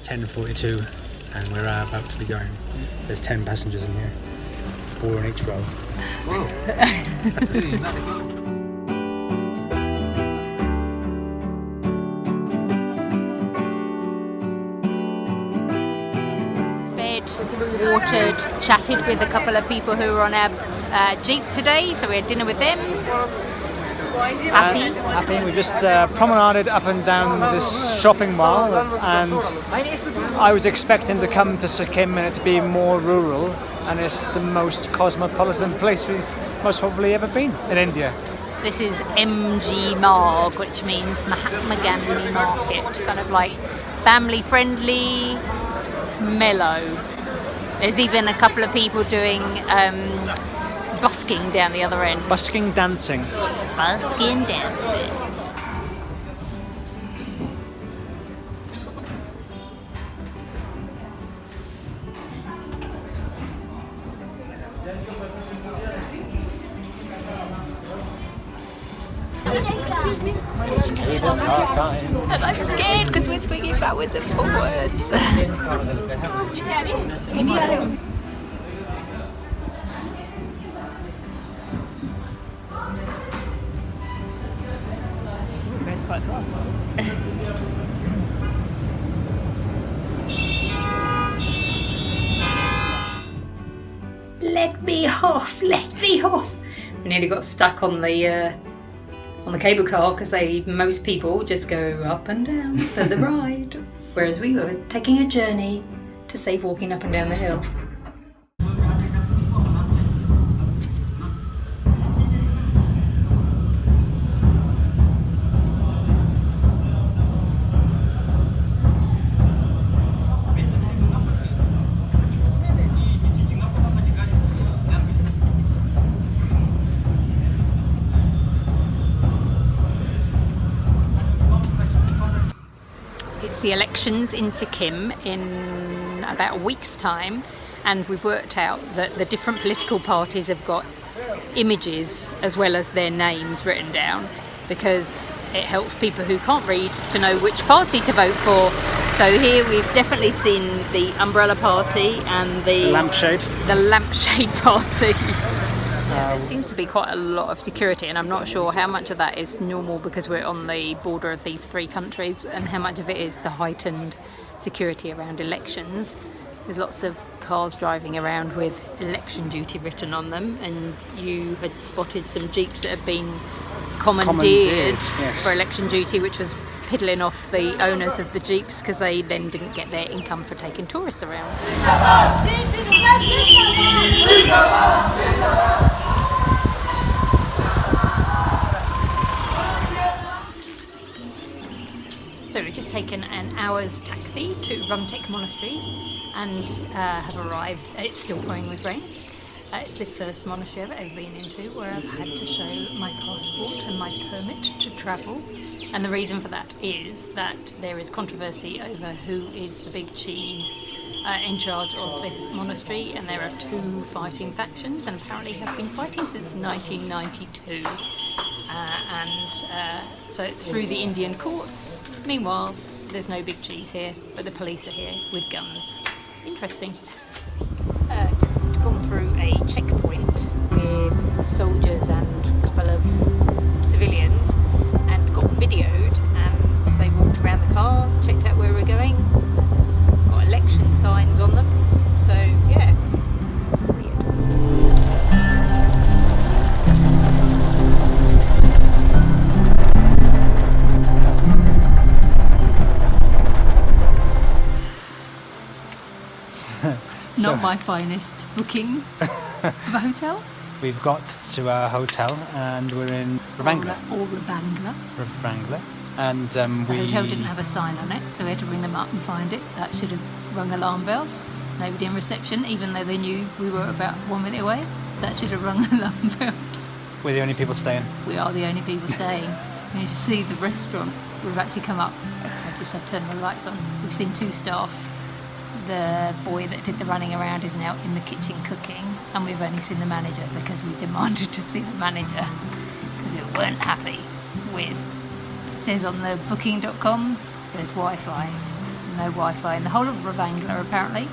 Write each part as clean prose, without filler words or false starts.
10:42 and we're about to be going. There's 10 passengers in here, 4 in each row. Whoa. Watered, chatted with a couple of people who were on our Jeep today, so we had dinner with them. Happy. We just promenaded up and down this shopping mall, and I was expecting to come to Sikkim and it to be more rural, and it's the most cosmopolitan place we've most probably ever been in India. This is MG Marg, which means Mahatma Gandhi Market, kind of like family friendly, mellow. There's even a couple of people doing busking down the other end. Busking dancing. Busking dancing. It's cable car time. And I'm scared because we're swinging backwards and forwards. It goes quite fast. Let me off! Let me off! We nearly got stuck on the cable car because most people just go up and down for the ride, whereas we were taking a journey to save walking up and down the hill. The elections in Sikkim in about a week's time, and we've worked out that the different political parties have got images as well as their names written down, because it helps people who can't read to know which party to vote for. So here we've definitely seen the Umbrella Party and the lampshade Party. There seems to be quite a lot of security, and I'm not sure how much of that is normal because we're on the border of these three countries, and how much of it is the heightened security around elections. There's lots of cars driving around with election duty written on them, and you had spotted some jeeps that have been commandeered yes, for election duty, which was piddling off the owners of the jeeps because they then didn't get their income for taking tourists around. So we've just taken an hour's taxi to Rumtek monastery and have arrived. It's still pouring with rain. It's the first monastery I've ever been into where I've had to show my passport and my permit to travel. And the reason for that is that there is controversy over who is the big cheese in charge of this monastery, and there are two fighting factions, and apparently have been fighting since 1992. So it's through the Indian courts. Meanwhile, there's no big cheese here, but the police are here with guns. Interesting. Just gone through a checkpoint with soldiers and a couple of civilians and got videoed, and they walked around the car, checked out where we're going, got election signs on them, so yeah, weird. Not my finest booking of a hotel. We've got to our hotel and we're in Ravangla. Ravangla. And the hotel didn't have a sign on it, so we had to ring them up and find it. That should have rung alarm bells. Nobody in reception, even though they knew we were about 1 minute away. That should have rung alarm bells. We're the only people staying. We are the only people staying. And you see the restaurant. We've actually come up. I've just had to turn the lights on. We've seen two staff. The boy that did the running around is now in the kitchen cooking, and we've only seen the manager because we demanded to see the manager because we weren't happy with, it says on the booking.com there's Wi-Fi, no Wi-Fi in the whole of Ravangla apparently.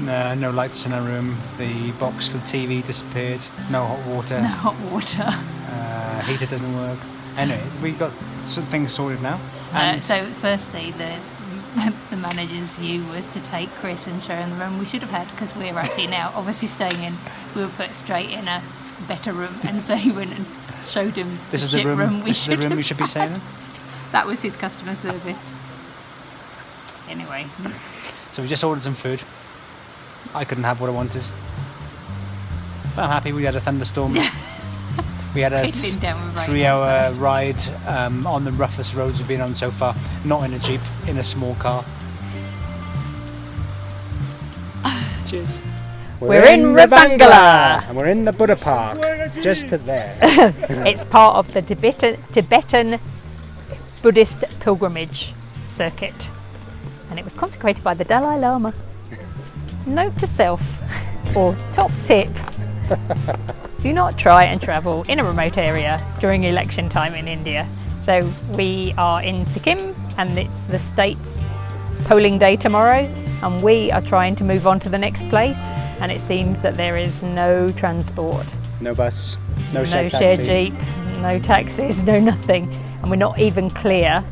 No lights in our room. The box for the TV disappeared. No hot water. No hot water. Heater doesn't work. Anyway, we got some things sorted now. And So firstly, the manager's view was to take Chris and show him the room we should have had, because we're actually now obviously staying in. We were put straight in a better room, and so he went and showed him this is shit the room. we This is the room we should be staying in. That was his customer service. Anyway, So we just ordered some food. I couldn't have what I wanted, but I'm happy we had a thunderstorm. We had a Piddling down with rain 3-hour ride on the roughest roads we've been on so far. Not in a Jeep, in a small car. Cheers. We're in Ravangla. And we're in the Buddha Park, just there. It's part of the Tibetan Buddhist pilgrimage circuit, and it was consecrated by the Dalai Lama. Note to self, or top tip: do not try and travel in a remote area during election time in India. So we are in Sikkim, and it's the state's polling day tomorrow, and we are trying to move on to the next place, and it seems that there is no transport. No bus, no No shared shared taxi. jeep, no taxis, no nothing. And we're not even clear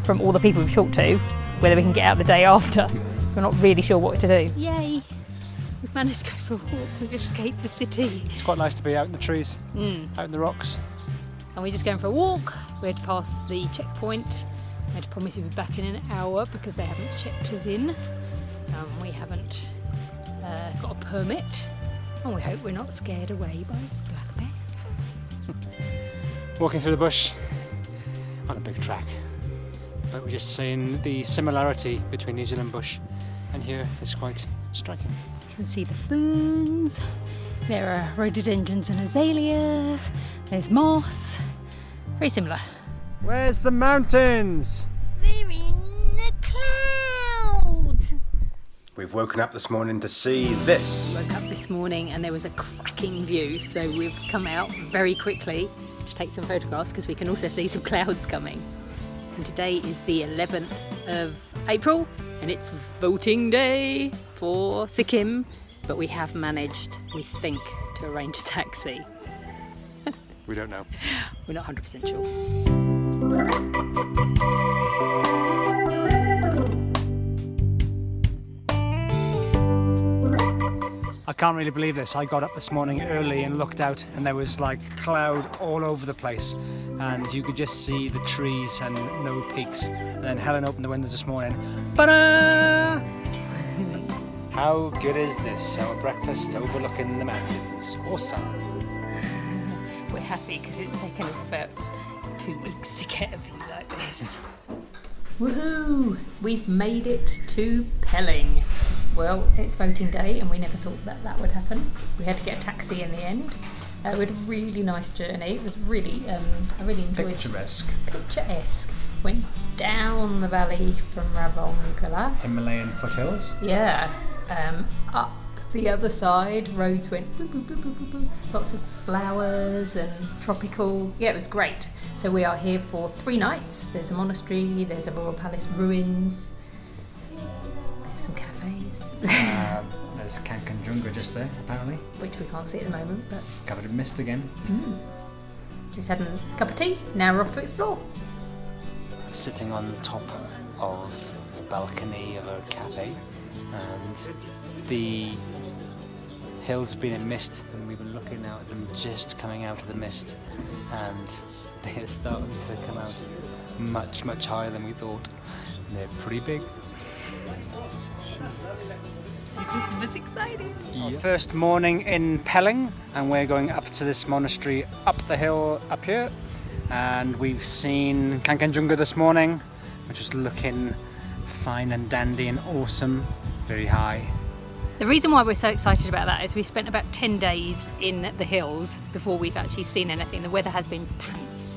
from all the people we've talked to whether we can get out the day after. We're not really sure what to do. yay! We've managed to go for a walk. We've escaped the city, It's quite nice to be out in the trees, Mm. out in the rocks. and we're just going for a walk. We had to pass the checkpoint. I had to promise we'd be back in an hour because they haven't checked us in. We haven't got a permit, and we hope we're not scared away by black bears. Walking through the bush on a big track. But we're just seeing the similarity between New Zealand bush and here is quite striking. You can see the ferns. There are rhododendrons and azaleas. There's moss. Very similar. Where's the mountains? They're in the clouds. We've woken up this morning to see this. Woke up this morning and there was a cracking view, so we've come out very quickly to take some photographs because we can also see some clouds coming. And today is the 11th of April and it's voting day for Sikkim, but we have managed, we think, to arrange a taxi. We don't know. We're not 100% sure. I can't really believe this. I got up this morning early and looked out and there was like cloud all over the place and you could just see the trees and no peaks. And then Helen opened the windows this morning. Ta-da! How good is this? Our breakfast overlooking the mountains. Awesome. We're happy because it's taken us about 2 weeks to get a view like this. Woohoo! We've made it to Pelling. Well, it's voting day and we never thought that that would happen. We had to get a taxi in the end. We had a really nice journey. It was really, I really enjoyed it. Picturesque. Went down the valley from Ravangla. Himalayan foothills. Yeah. Up the other side, roads went boop, boop, boop, boop, boop, boop. Lots of flowers and tropical. Yeah, it was great. So we are here for 3 nights. There's a monastery, there's a royal palace ruins, there's some cafes. There's Kanchenjunga just there, apparently. Which we can't see at the moment, but Covered in mist again. just having a cup of tea. Now we're off to explore. Sitting on top of the balcony of a cafe, and the hills have been in mist, and we've been looking out at them just coming out of the mist, and they're starting to come out much, much higher than we thought. And they're pretty big. I was excited. Our first morning in Pelling, and we're going up to this monastery up the hill up here, and we've seen Kanchenjunga this morning, which is looking fine and dandy and awesome, very high. The reason why we're so excited about that is we spent about 10 days in the hills before we've actually seen anything. The weather has been pants,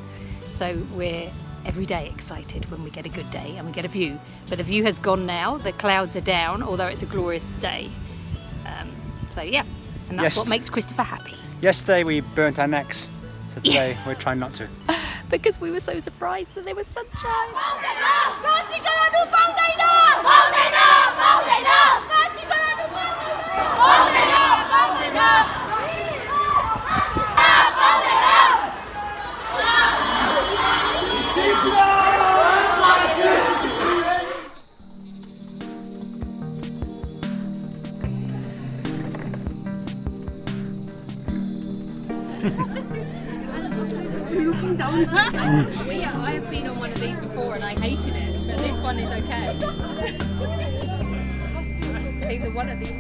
so we're every day excited when we get a good day and we get a view. But the view has gone now, the clouds are down, although it's a glorious day. So yeah, and that's Yes. what makes Christopher happy. Yesterday we burnt our necks, so today we're trying not to. because we were so surprised that there was sunshine. I have been on one of these before and I hated it, but this one is okay. I think the one of these.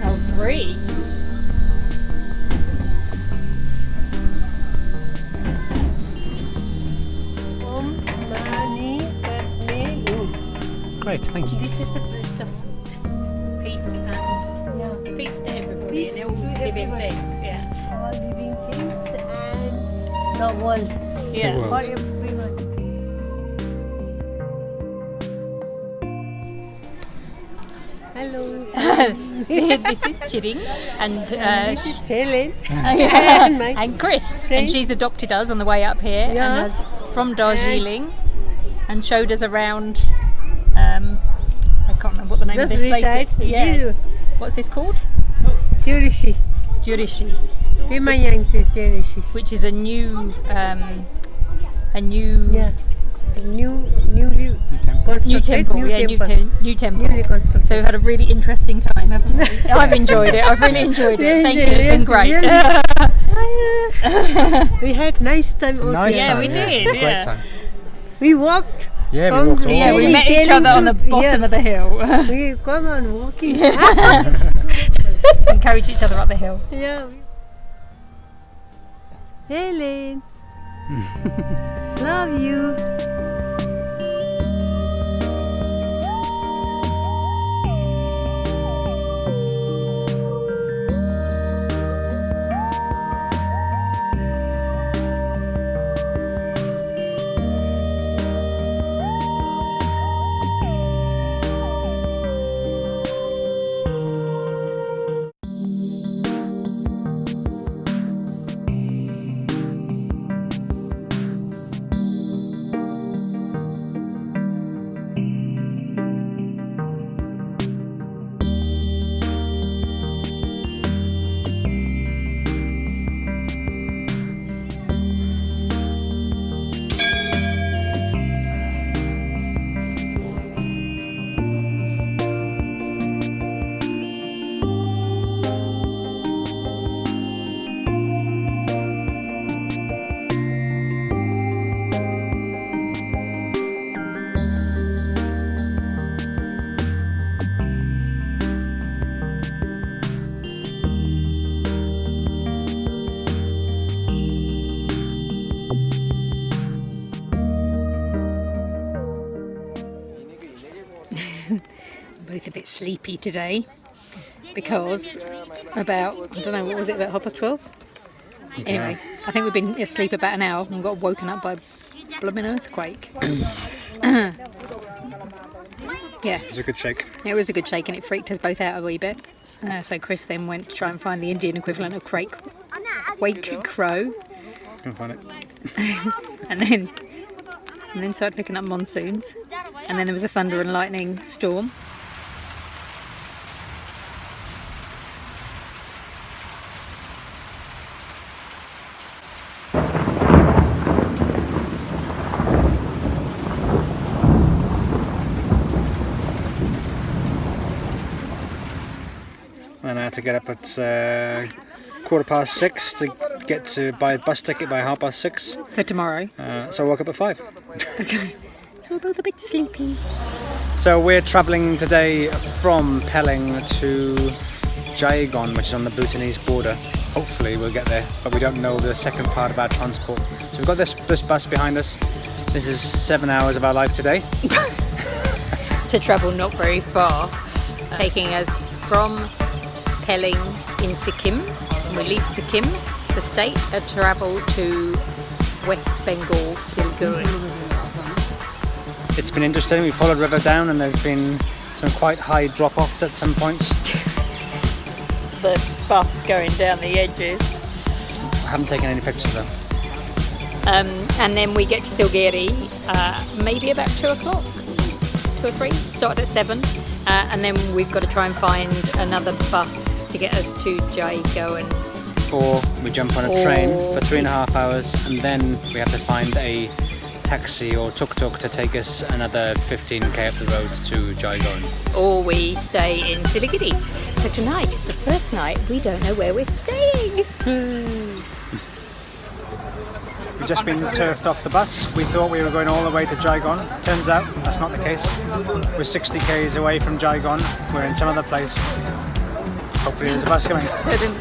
Oh, 3. Great, thank you. This is the first of peace and peace to everybody. Peace and all to living everybody. things. Yeah. All living things and the world Yeah. The world. for everyone. Hello. This is Chiring and This is Helen. and Chris, and friend. she's adopted us on the way up here, Yeah. and is from Darjeeling, and showed us around. I can't remember what the name of Just this place retired. is. Yeah. What's this called? Jurishi. Jurishi, Himalayas is Jurishi. which is a new Yeah. Newly constructed. new temple. New temple. Newly constructed. So we've had a really interesting time, haven't we? I've enjoyed it. I've really enjoyed it. Thank you. It's been Yes, great. really. We had nice time out Nice here. Yeah, time, we did, Great yeah. time. We walked. Yeah, we From walked all the- Yeah, we the way. met each other on the bottom of the hill. We come on walking. Encouraged each other up the hill. Yeah. Helen. Love you. Both a bit sleepy today because about, I don't know, what was it, about 12:30? Anyway, I think we've been asleep about an hour and got woken up by a blooming earthquake. Yes, It was a good shake. it was a good shake and it freaked us both out a wee bit. So Chris then went to try and find the Indian equivalent of quake crow, Couldn't find it. and then started picking up monsoons, and then there was a thunder and lightning storm. And I had to get up at 6:15 to get to buy a bus ticket by 6:30. For tomorrow. So I woke up at 5. So we're both a bit sleepy. So we're travelling today from Pelling to Jayagon, which is on the Bhutanese border. Hopefully we'll get there, but we don't know the second part of our transport. So we've got this bus behind us. This is 7 hours of our life today. To travel not very far, taking us from Pelling in Sikkim. We leave Sikkim, the state, and travel to West Bengal, Siliguri. It's been interesting. We followed river down and there's been some quite high drop-offs at some points. The bus going down the edges. I haven't taken any pictures though. And then we get to Siliguri maybe about 2 o'clock, 2 or 3, started at 7. And then we've got to try and find another bus to get us to Jaigaon. Or we jump on a train for 3.5 hours and then we have to find a taxi or tuk-tuk to take us another 15k up the road to Jaigaon. Or we stay in Siliguri. So tonight is the first night we don't know where we're staying. We've just been turfed off the bus. We thought we were going all the way to Jaigaon. Turns out that's not the case. We're 60 k's away from Jaigaon. We're in some other place. Hopefully there's a bus coming. So then,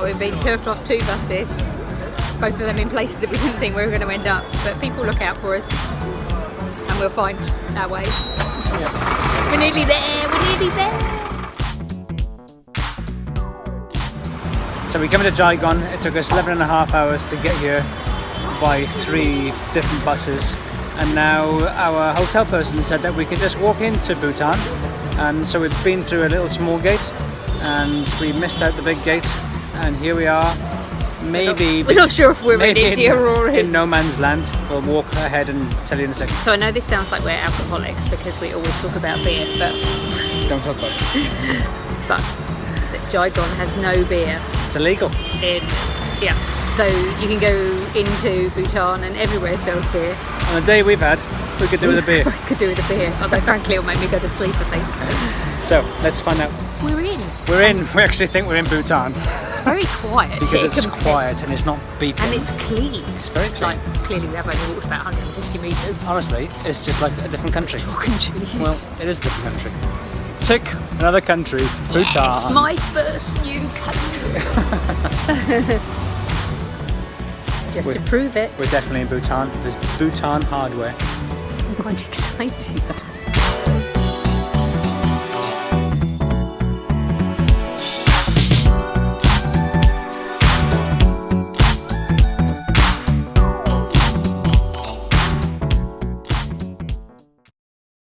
we've been turfed off 2 buses. Both of them in places that we didn't think we were going to end up. But people look out for us and we'll find our way. Yeah. We're nearly there, we're nearly there. So we come into Jaigaon. It took us 11.5 hours to get here by 3 different buses. And now our hotel person said that we could just walk into Bhutan. And so we've been through a little small gate and we missed out the big gate. And here we are. Maybe we're not sure if we're in India or in no man's land. We'll walk ahead and tell you in a second. So I know this sounds like we're alcoholics because we always talk about beer, but don't talk about it. But Jaigaon has no beer. It's illegal. Yeah. So you can go into Bhutan and everywhere sells beer. On the day we've had, we could do with a beer. We could do with a beer. Although frankly it'll make me go to sleep, I think. So let's find out. We're in. We're in. We actually think we're in Bhutan. It's very quiet. Because it's quiet and it's not beeping. And it's clean. It's very clean. Like, clearly we have only walked about 150 metres. Honestly, it's just like a different country. Chalk and cheese. Well, it is a different country. Tick, another country. Bhutan. It's my first new country. Just to prove it. We're definitely in Bhutan. There's Bhutan hardware. I'm quite excited.